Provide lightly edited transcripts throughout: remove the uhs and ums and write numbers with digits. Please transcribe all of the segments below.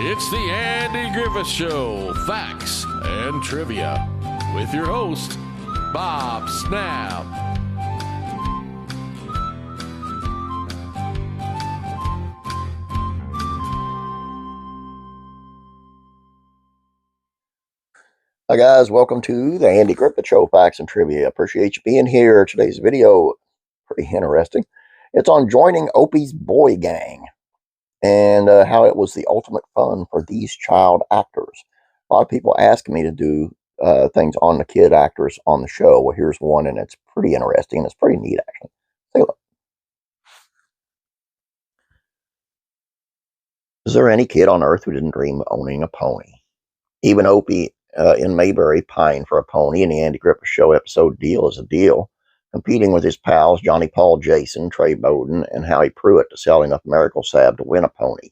It's the Andy Griffith Show, Facts and Trivia, with your host, Bob Snap. Hi guys, welcome to the Andy Griffith Show, Facts and Trivia. Appreciate you being here. Today's video, pretty interesting. It's on joining Opie's boy gang and how it was the ultimate fun for these child actors. A lot of people ask me to do things on the kid actors on the show. Well, here's one, and it's pretty interesting. It's pretty neat, actually. Take a look. Is there any kid on earth who didn't dream of owning a pony? Even Opie in Mayberry pined for a pony, and the Andy Griffith Show episode Deal is a Deal, competing with his pals Johnny Paul Jason, Trey Bowden, and Howie Pruitt to sell enough miracle salve to win a pony.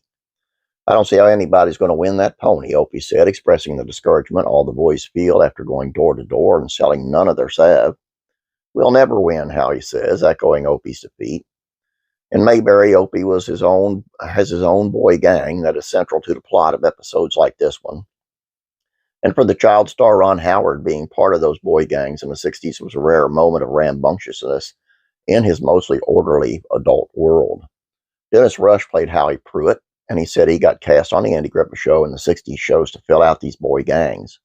I don't see how anybody's going to win that pony, Opie said, expressing the discouragement all the boys feel after going door to door and selling none of their salve. We'll never win, Howie says, echoing Opie's defeat. In Mayberry, Opie has his own boy gang that is central to the plot of episodes like this one. And for the child star Ron Howard, being part of those boy gangs in the 60s was a rare moment of rambunctiousness in his mostly orderly adult world. Dennis Rush played Howie Pruitt, and he said he got cast on the Andy Griffith Show in the 60s shows to fill out these boy gangs.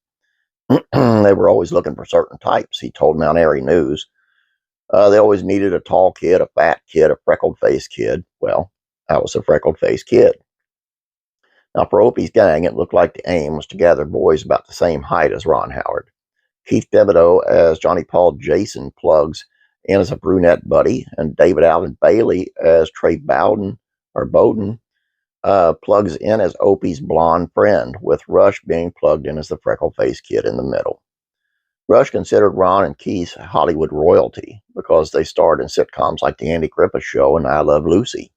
They were always looking for certain types, he told Mount Airy News. They always needed a tall kid, a fat kid, a freckled-faced kid. Well, I was a freckled-faced kid. Now, for Opie's gang, it looked like the aim was to gather boys about the same height as Ron Howard. Keith Thibodeau as Johnny Paul Jason plugs in as a brunette buddy, and David Allen Bailey as Trey Bowden plugs in as Opie's blonde friend, with Rush being plugged in as the freckle-faced kid in the middle. Rush considered Ron and Keith Hollywood royalty because they starred in sitcoms like The Andy Griffith Show and I Love Lucy.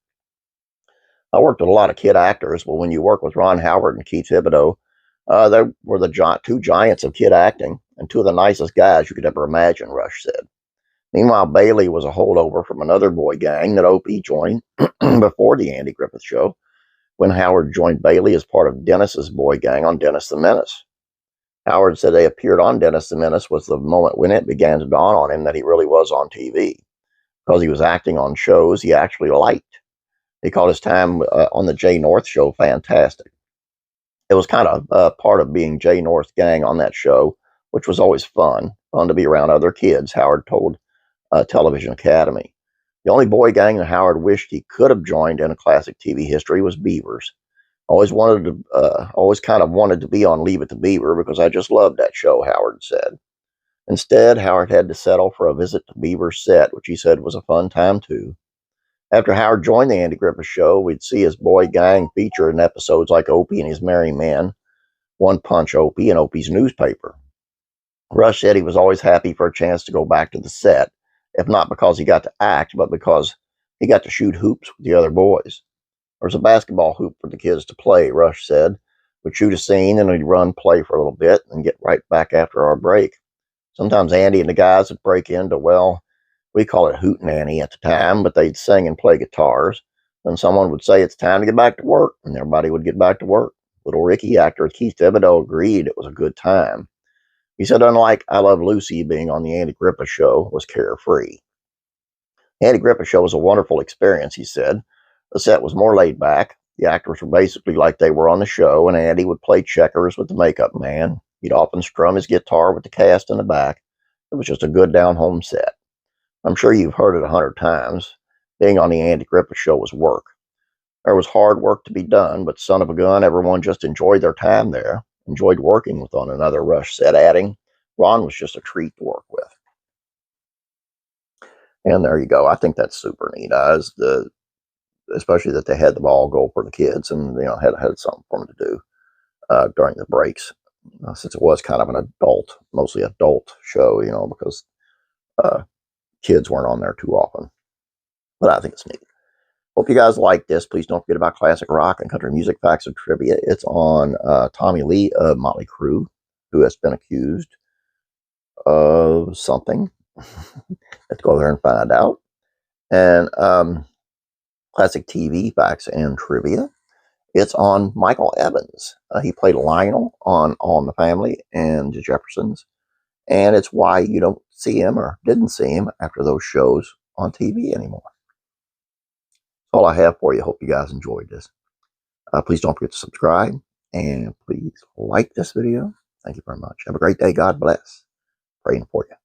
I worked with a lot of kid actors, but when you work with Ron Howard and Keith Thibodeau, they were the two giants of kid acting and two of the nicest guys you could ever imagine, Rush said. Meanwhile, Bailey was a holdover from another boy gang that Opie joined before the Andy Griffith Show, when Howard joined Bailey as part of Dennis's boy gang on Dennis the Menace. Howard said they appeared on Dennis the Menace was the moment when it began to dawn on him that he really was on TV, because he was acting on shows he actually liked. He called his time on the Jay North Show fantastic. It was kind of part of being Jay North's gang on that show, which was always fun to be around other kids, Howard told Television Academy. The only boy gang that Howard wished he could have joined in a classic TV history was Beavers. Always kind of wanted to be on Leave It to Beaver because I just loved that show, Howard said. Instead, Howard had to settle for a visit to Beaver's set, which he said was a fun time too. After Howard joined the Andy Griffith Show, we'd see his boy gang featured in episodes like Opie and His Merry Men, One Punch Opie, and Opie's Newspaper. Rush said he was always happy for a chance to go back to the set, if not because he got to act, but because he got to shoot hoops with the other boys. There was a basketball hoop for the kids to play, Rush said. We'd shoot a scene, and we'd run, play for a little bit, and get right back after our break. Sometimes Andy and the guys would break into, well, we call it hootenanny at the time, but they'd sing and play guitars. Then someone would say it's time to get back to work, and everybody would get back to work. Little Ricky actor Keith Thibodeau agreed it was a good time. He said, unlike I Love Lucy being on the Andy Griffith Show, was carefree. The Andy Griffith Show was a wonderful experience, he said. The set was more laid back. The actors were basically like they were on the show, and Andy would play checkers with the makeup man. He'd often strum his guitar with the cast in the back. It was just a good down-home set. I'm sure you've heard it 100 times. Being on the Andy Griffith Show was work. There was hard work to be done, but son of a gun, everyone just enjoyed their time there, enjoyed working with one another, Rush said, adding, Ron was just a treat to work with. And there you go. I think that's super neat. Especially that they had the ball go for the kids and, had something for them to do during the breaks. Since it was kind of an mostly adult show, because kids weren't on there too often. But I think it's neat. Hope you guys like this. Please don't forget about classic rock and country music facts and trivia. It's on Tommy Lee of Motley Crue, who has been accused of something. Let's go there and find out. And classic TV facts and trivia It's on Michael Evans. He played Lionel on All in the Family and The Jeffersons. And it's why you don't see him or didn't see him after those shows on TV anymore. That's all I have for you. Hope you guys enjoyed this. Please don't forget to subscribe. And please like this video. Thank you very much. Have a great day. God bless. Praying for you.